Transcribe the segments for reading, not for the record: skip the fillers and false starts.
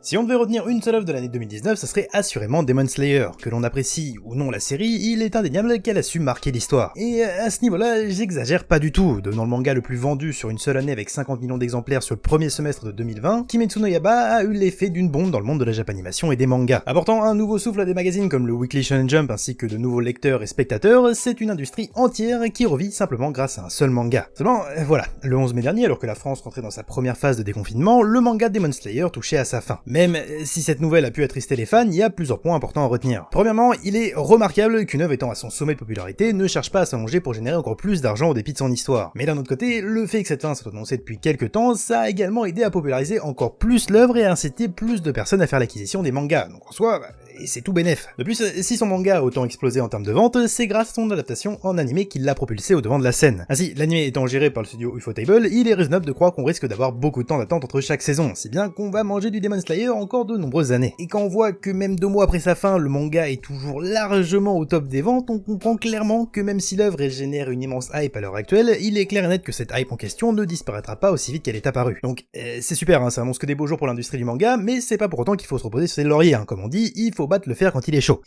Si on devait retenir une seule œuvre de l'année 2019, ce serait assurément Demon Slayer. Que l'on apprécie ou non la série, il est indéniable qu'elle a su marquer l'histoire. Et à ce niveau-là, j'exagère pas du tout. Devenant le manga le plus vendu sur une seule année avec 50 millions d'exemplaires sur le premier semestre de 2020, Kimetsu no Yaiba a eu l'effet d'une bombe dans le monde de la japanimation et des mangas. Apportant un nouveau souffle à des magazines comme le Weekly Shonen Jump ainsi que de nouveaux lecteurs et spectateurs, c'est une industrie entière qui revit simplement grâce à un seul manga. Seulement, voilà, le 11 mai dernier, alors que la France rentrait dans sa première phase de déconfinement, le manga Demon Slayer touchait à sa fin. Même si cette nouvelle a pu attrister les fans, il y a plusieurs points importants à retenir. Premièrement, il est remarquable qu'une œuvre étant à son sommet de popularité ne cherche pas à s'allonger pour générer encore plus d'argent au dépit de son histoire. Mais d'un autre côté, le fait que cette fin soit annoncée depuis quelques temps, ça a également aidé à populariser encore plus l'œuvre et à inciter plus de personnes à faire l'acquisition des mangas. Donc en soi, et c'est tout bénef. De plus, si son manga a autant explosé en termes de vente, c'est grâce à son adaptation en animé qui l'a propulsé au devant de la scène. Ainsi, l'animé étant géré par le studio Ufotable, il est raisonnable de croire qu'on risque d'avoir beaucoup de temps d'attente entre chaque saison, si bien qu'on va manger du Demon Slayer encore de nombreuses années. Et quand on voit que même 2 mois après sa fin, le manga est toujours largement au top des ventes, on comprend clairement que même si l'œuvre génère une immense hype à l'heure actuelle, il est clair et net que cette hype en question ne disparaîtra pas aussi vite qu'elle est apparue. Donc c'est super, hein, ça annonce que des beaux jours pour l'industrie du manga, mais c'est pas pour autant qu'il faut se reposer sur ses lauriers, hein, comme on dit, il faut battre le fer quand il est chaud.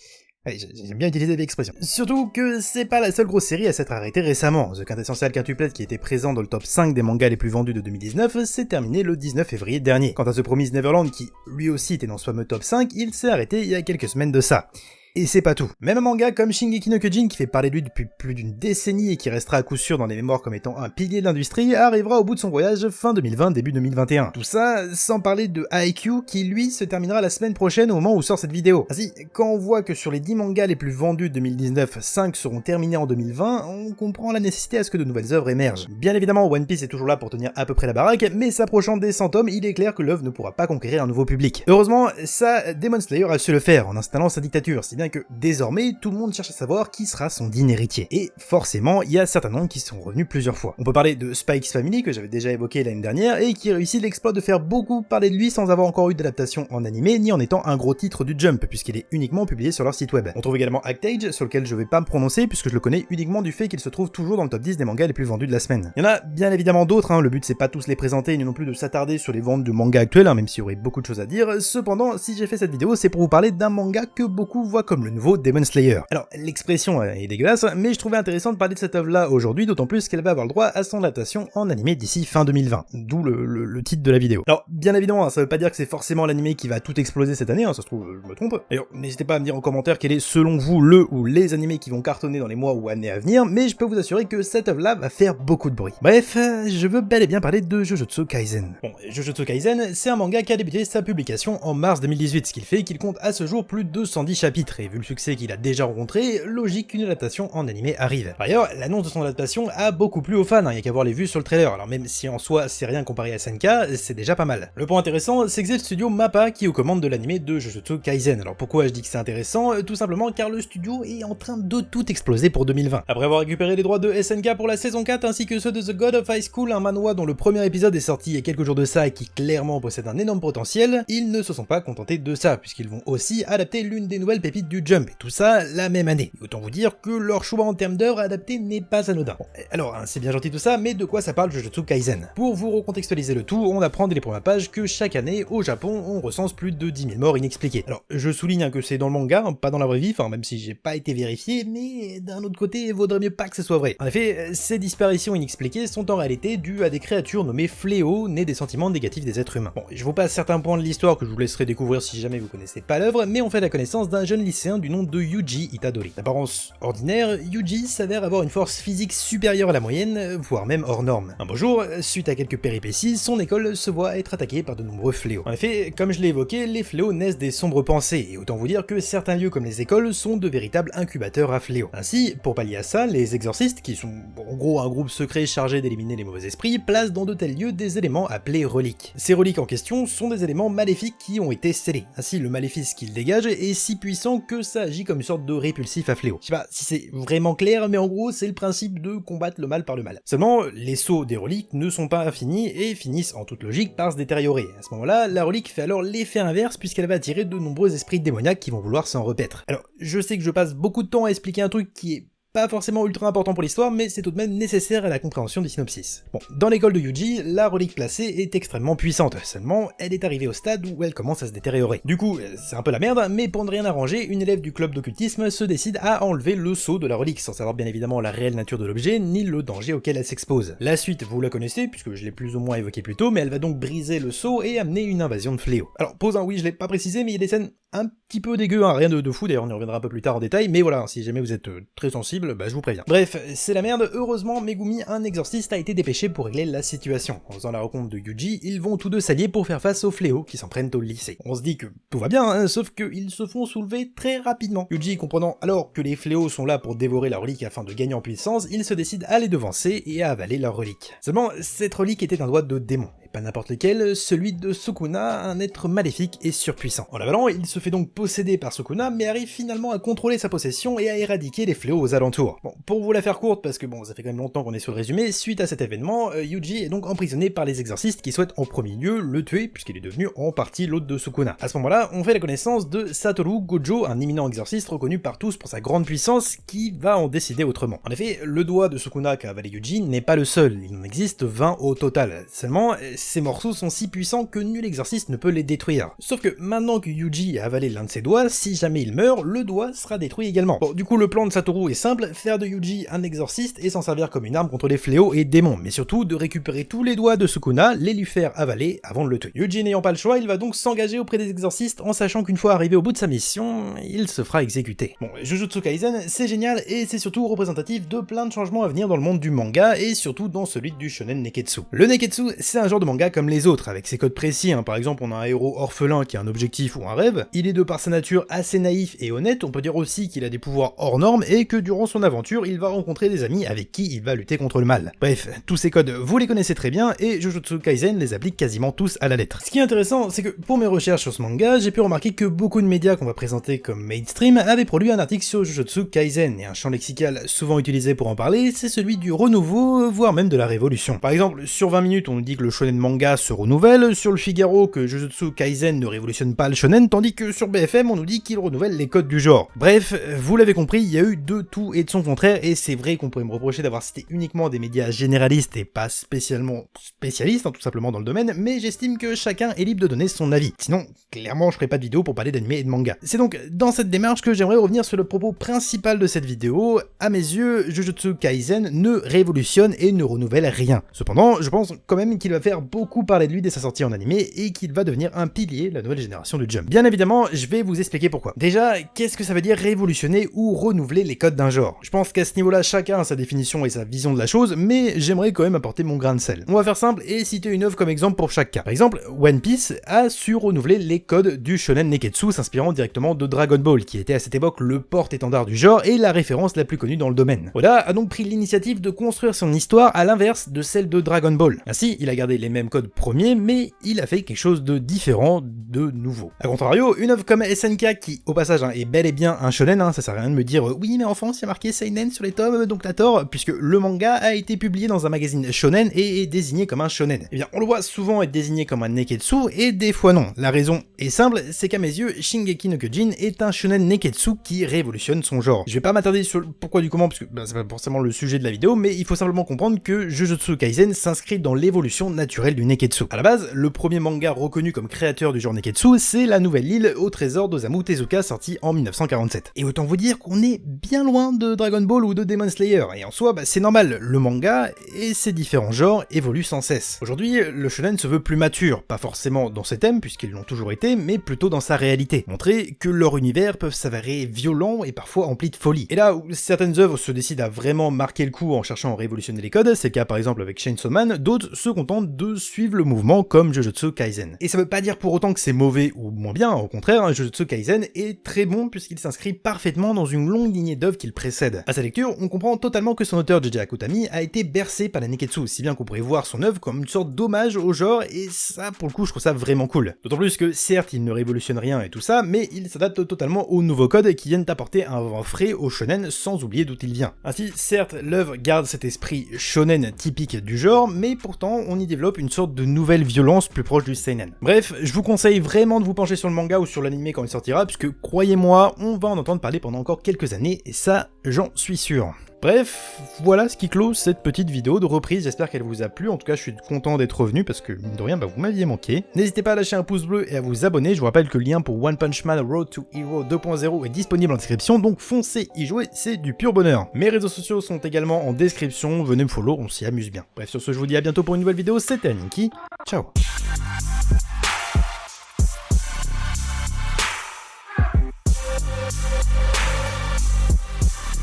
Allez, j'aime bien utiliser l'expression. Surtout que c'est pas la seule grosse série à s'être arrêtée récemment. The Quintessential Quintuplet, qui était présent dans le top 5 des mangas les plus vendus de 2019, s'est terminé le 19 février dernier. Quant à The Promised Neverland, qui lui aussi était dans ce fameux top 5, il s'est arrêté il y a quelques semaines de ça. Et c'est pas tout. Même un manga comme Shingeki no Kyojin, qui fait parler de lui depuis plus d'une décennie et qui restera à coup sûr dans les mémoires comme étant un pilier de l'industrie, arrivera au bout de son voyage fin 2020, début 2021. Tout ça sans parler de Haikyuu, qui lui se terminera la semaine prochaine au moment où sort cette vidéo. Ainsi, quand on voit que sur les 10 mangas les plus vendus de 2019, 5 seront terminés en 2020, on comprend la nécessité à ce que de nouvelles œuvres émergent. Bien évidemment, One Piece est toujours là pour tenir à peu près la baraque, mais s'approchant des 100 tomes, il est clair que l'œuvre ne pourra pas conquérir un nouveau public. Heureusement, ça, Demon Slayer a su le faire en installant sa dictature, si bien que désormais tout le monde cherche à savoir qui sera son digne héritier. Et forcément, il y a certains noms qui sont revenus plusieurs fois. On peut parler de Spy X Family, que j'avais déjà évoqué l'année dernière, et qui réussit l'exploit de faire beaucoup parler de lui sans avoir encore eu d'adaptation en animé, ni en étant un gros titre du Jump, puisqu'il est uniquement publié sur leur site web. On trouve également Actage, sur lequel je vais pas me prononcer, puisque je le connais uniquement du fait qu'il se trouve toujours dans le top 10 des mangas les plus vendus de la semaine. Il y en a bien évidemment d'autres, hein, le but c'est pas tous les présenter, ni non plus de s'attarder sur les ventes de mangas actuels, hein, même s'il y aurait beaucoup de choses à dire. Cependant, si j'ai fait cette vidéo, c'est pour vous parler d'un manga que beaucoup voient comme le nouveau Demon Slayer. Alors, l'expression est dégueulasse, mais je trouvais intéressant de parler de cette œuvre-là aujourd'hui, d'autant plus qu'elle va avoir le droit à son adaptation en animé d'ici fin 2020, d'où le titre de la vidéo. Alors, bien évidemment, hein, ça veut pas dire que c'est forcément l'animé qui va tout exploser cette année, hein, ça se trouve, je me trompe. D'ailleurs, n'hésitez pas à me dire en commentaire quel est selon vous le ou les animés qui vont cartonner dans les mois ou années à venir, mais je peux vous assurer que cette œuvre-là va faire beaucoup de bruit. Bref, je veux bel et bien parler de Jujutsu Kaisen. Bon, Jujutsu Kaisen, c'est un manga qui a débuté sa publication en mars 2018, ce qui fait qu'il compte à ce jour plus de 210 chapitres, et vu le succès qu'il a déjà rencontré, logique qu'une adaptation en animé arrive. Par ailleurs, l'annonce de son adaptation a beaucoup plu aux fans, il y a qu'à voir les vues sur le trailer, alors même si en soi c'est rien comparé à SNK, c'est déjà pas mal. Le point intéressant, c'est que c'est le studio MAPPA qui est aux commandes de l'animé de Jujutsu Kaisen. Alors pourquoi je dis que c'est intéressant? Tout simplement car le studio est en train de tout exploser pour 2020. Après avoir récupéré les droits de SNK pour la saison 4 ainsi que ceux de The God of High School, un manhwa dont le premier épisode est sorti il y a quelques jours de ça et qui clairement possède un énorme potentiel, ils ne se sont pas contentés de ça, puisqu'ils vont aussi adapter l'une des nouvelles pépites du Jump, et tout ça la même année. Et autant vous dire que leur choix en termes d'œuvres adaptées n'est pas anodin. Bon, alors, hein, c'est bien gentil tout ça, mais de quoi ça parle Jujutsu Kaisen? Pour vous recontextualiser le tout, on apprend dès les premières pages que chaque année, au Japon, on recense plus de 10 000 morts inexpliquées. Alors, je souligne que c'est dans le manga, pas dans la vraie vie, enfin même si j'ai pas été vérifié, mais d'un autre côté, vaudrait mieux pas que ce soit vrai. En effet, ces disparitions inexpliquées sont en réalité dues à des créatures nommées fléaux, nées des sentiments négatifs des êtres humains. Bon, je vous passe certains points de l'histoire que je vous laisserai découvrir si jamais vous connaissez pas l'œuvre, mais on fait la connaissance d'un jeune lycéen du nom de Yuji Itadori. D'apparence ordinaire, Yuji s'avère avoir une force physique supérieure à la moyenne, voire même hors norme. Un beau jour, suite à quelques péripéties, son école se voit être attaquée par de nombreux fléaux. En effet, comme je l'ai évoqué, les fléaux naissent des sombres pensées, et autant vous dire que certains lieux comme les écoles sont de véritables incubateurs à fléaux. Ainsi, pour pallier à ça, les exorcistes, qui sont en gros un groupe secret chargé d'éliminer les mauvais esprits, placent dans de tels lieux des éléments appelés reliques. Ces reliques en question sont des éléments maléfiques qui ont été scellés. Ainsi, le maléfice qu'ils dégagent est si puissant que ça agit comme une sorte de répulsif à fléaux. Je sais pas si c'est vraiment clair, mais en gros, c'est le principe de combattre le mal par le mal. Seulement, les sceaux des reliques ne sont pas infinis et finissent en toute logique par se détériorer. À ce moment-là, la relique fait alors l'effet inverse puisqu'elle va attirer de nombreux esprits démoniaques qui vont vouloir s'en repaître. Alors, je sais que je passe beaucoup de temps à expliquer un truc qui est pas forcément ultra important pour l'histoire, mais c'est tout de même nécessaire à la compréhension du synopsis. Bon, dans l'école de Yuji, la relique placée est extrêmement puissante, seulement elle est arrivée au stade où elle commence à se détériorer. Du coup, c'est un peu la merde, mais pour ne rien arranger, une élève du club d'occultisme se décide à enlever le sceau de la relique, sans savoir bien évidemment la réelle nature de l'objet, ni le danger auquel elle s'expose. La suite, vous la connaissez, puisque je l'ai plus ou moins évoqué plus tôt, mais elle va donc briser le sceau et amener une invasion de fléaux. Alors, pause oui, je l'ai pas précisé, mais il y a des scènes un petit peu dégueu, hein, rien de fou, d'ailleurs on y reviendra un peu plus tard en détail, mais voilà, si jamais vous êtes très sensible, bah je vous préviens. Bref, c'est la merde, heureusement Megumi, un exorciste, a été dépêché pour régler la situation. En faisant la rencontre de Yuji, ils vont tous deux s'allier pour faire face aux fléaux qui s'en prennent au lycée. On se dit que tout va bien, hein, sauf qu'ils se font soulever très rapidement. Yuji, comprenant alors que les fléaux sont là pour dévorer la relique afin de gagner en puissance, il se décide à les devancer et à avaler leur relique. Seulement, cette relique était un doigt de démon. Pas n'importe lequel, celui de Sukuna, un être maléfique et surpuissant. En l'avalant, il se fait donc posséder par Sukuna, mais arrive finalement à contrôler sa possession et à éradiquer les fléaux aux alentours. Bon, pour vous la faire courte, parce que bon, ça fait quand même longtemps qu'on est sur le résumé, suite à cet événement, Yuji est donc emprisonné par les exorcistes qui souhaitent en premier lieu le tuer, puisqu'il est devenu en partie l'hôte de Sukuna. À ce moment-là, on fait la connaissance de Satoru Gojo, un éminent exorciste reconnu par tous pour sa grande puissance, qui va en décider autrement. En effet, le doigt de Sukuna qu'a avalé Yuji n'est pas le seul, il en existe 20 au total. Seulement, ces morceaux sont si puissants que nul exorciste ne peut les détruire. Sauf que maintenant que Yuji a avalé l'un de ses doigts, si jamais il meurt, le doigt sera détruit également. Bon, du coup le plan de Satoru est simple, faire de Yuji un exorciste et s'en servir comme une arme contre les fléaux et démons, mais surtout de récupérer tous les doigts de Sukuna, les lui faire avaler avant de le tuer. Yuji n'ayant pas le choix, il va donc s'engager auprès des exorcistes en sachant qu'une fois arrivé au bout de sa mission, il se fera exécuter. Bon, Jujutsu Kaisen, c'est génial et c'est surtout représentatif de plein de changements à venir dans le monde du manga et surtout dans celui du shonen neketsu. Le neketsu, c'est un genre de manga comme les autres, avec ses codes précis, hein. Par exemple on a un héros orphelin qui a un objectif ou un rêve, il est de par sa nature assez naïf et honnête, on peut dire aussi qu'il a des pouvoirs hors normes et que durant son aventure il va rencontrer des amis avec qui il va lutter contre le mal. Bref, tous ces codes vous les connaissez très bien et Jujutsu Kaisen les applique quasiment tous à la lettre. Ce qui est intéressant, c'est que pour mes recherches sur ce manga, j'ai pu remarquer que beaucoup de médias qu'on va présenter comme mainstream avaient produit un article sur Jujutsu Kaisen, et un champ lexical souvent utilisé pour en parler, c'est celui du renouveau, voire même de la révolution. Par exemple, sur 20 minutes on nous dit que le shonen manga se renouvelle, sur le Figaro que Jujutsu Kaisen ne révolutionne pas le shonen, tandis que sur BFM on nous dit qu'il renouvelle les codes du genre. Bref, vous l'avez compris, il y a eu de tout et de son contraire, et c'est vrai qu'on pourrait me reprocher d'avoir cité uniquement des médias généralistes et pas spécialement spécialistes, hein, tout simplement dans le domaine, mais j'estime que chacun est libre de donner son avis. Sinon, clairement je ferai pas de vidéo pour parler d'anime et de manga. C'est donc dans cette démarche que j'aimerais revenir sur le propos principal de cette vidéo. À mes yeux, Jujutsu Kaisen ne révolutionne et ne renouvelle rien. Cependant, je pense quand même qu'il va faire beaucoup parler de lui dès sa sortie en animé et qu'il va devenir un pilier de la nouvelle génération de Jump. Bien évidemment, je vais vous expliquer pourquoi. Déjà, qu'est-ce que ça veut dire révolutionner ou renouveler les codes d'un genre? Je pense qu'à ce niveau-là, chacun a sa définition et sa vision de la chose, mais j'aimerais quand même apporter mon grain de sel. On va faire simple et citer une œuvre comme exemple pour chaque cas. Par exemple, One Piece a su renouveler les codes du shonen neketsu s'inspirant directement de Dragon Ball, qui était à cette époque le porte-étendard du genre et la référence la plus connue dans le domaine. Oda a donc pris l'initiative de construire son histoire à l'inverse de celle de Dragon Ball. Ainsi, il a gardé les mêmes codes premiers, mais il a fait quelque chose de différent, de nouveau. A contrario, une œuvre comme SNK, qui au passage est bel et bien un shonen, ça sert à rien de me dire oui mais enfant c'est marqué seinen sur les tomes, donc t'as tort, puisque le manga a été publié dans un magazine shonen et est désigné comme un shonen. Eh bien on le voit souvent être désigné comme un neketsu, et des fois non. La raison est simple, c'est qu'à mes yeux, Shingeki no Kyojin est un shonen neketsu qui révolutionne son genre. Je vais pas m'attarder sur le pourquoi du comment, parce que c'est pas forcément le sujet de la vidéo, mais il faut simplement comprendre que Jujutsu Kaisen s'inscrit dans l'évolution naturelle du neketsu. À la base, le premier manga reconnu comme créateur du genre neketsu, c'est La Nouvelle Île au trésor d'Osamu Tezuka, sorti en 1947. Et autant vous dire qu'on est bien loin de Dragon Ball ou de Demon Slayer, et en soi, c'est normal, le manga et ses différents genres évoluent sans cesse. Aujourd'hui, le shonen se veut plus mature, pas forcément dans ses thèmes, puisqu'ils l'ont toujours été, mais plutôt dans sa réalité. Montrer que leurs univers peuvent s'avérer violents et parfois emplis de folie. Et là où certaines œuvres se décident à vraiment marquer le coup en cherchant à révolutionner les codes, c'est le cas par exemple avec Chainsaw Man, d'autres se contentent de suivre le mouvement comme Jujutsu Kaisen. Et ça veut pas dire pour autant que c'est mauvais ou moins bien, au contraire, Jujutsu Kaisen est très bon puisqu'il s'inscrit parfaitement dans une longue lignée d'œuvres qui le précède. À sa lecture, on comprend totalement que son auteur JJ Akutami a été bercé par la neketsu, si bien qu'on pourrait voir son œuvre comme une sorte d'hommage au genre, et ça pour le coup je trouve ça vraiment cool. D'autant plus que certes il ne révolutionne rien et tout ça, mais il s'adapte totalement aux nouveaux codes qui viennent apporter un vent frais au shonen sans oublier d'où il vient. Ainsi, certes l'œuvre garde cet esprit shonen typique du genre, mais pourtant on y développe une sorte de nouvelle violence plus proche du seinen. Bref, je vous conseille vraiment de vous pencher sur le manga ou sur l'anime quand il sortira, puisque croyez-moi, on va en entendre parler pendant encore quelques années, et ça, j'en suis sûr. Bref, voilà ce qui clôt cette petite vidéo de reprise, j'espère qu'elle vous a plu, en tout cas je suis content d'être revenu parce que mine de rien vous m'aviez manqué. N'hésitez pas à lâcher un pouce bleu et à vous abonner, je vous rappelle que le lien pour One Punch Man Road to Hero 2.0 est disponible en description, donc foncez y jouer, c'est du pur bonheur. Mes réseaux sociaux sont également en description, venez me follow, on s'y amuse bien. Bref, sur ce je vous dis à bientôt pour une nouvelle vidéo, c'était Ninky, ciao.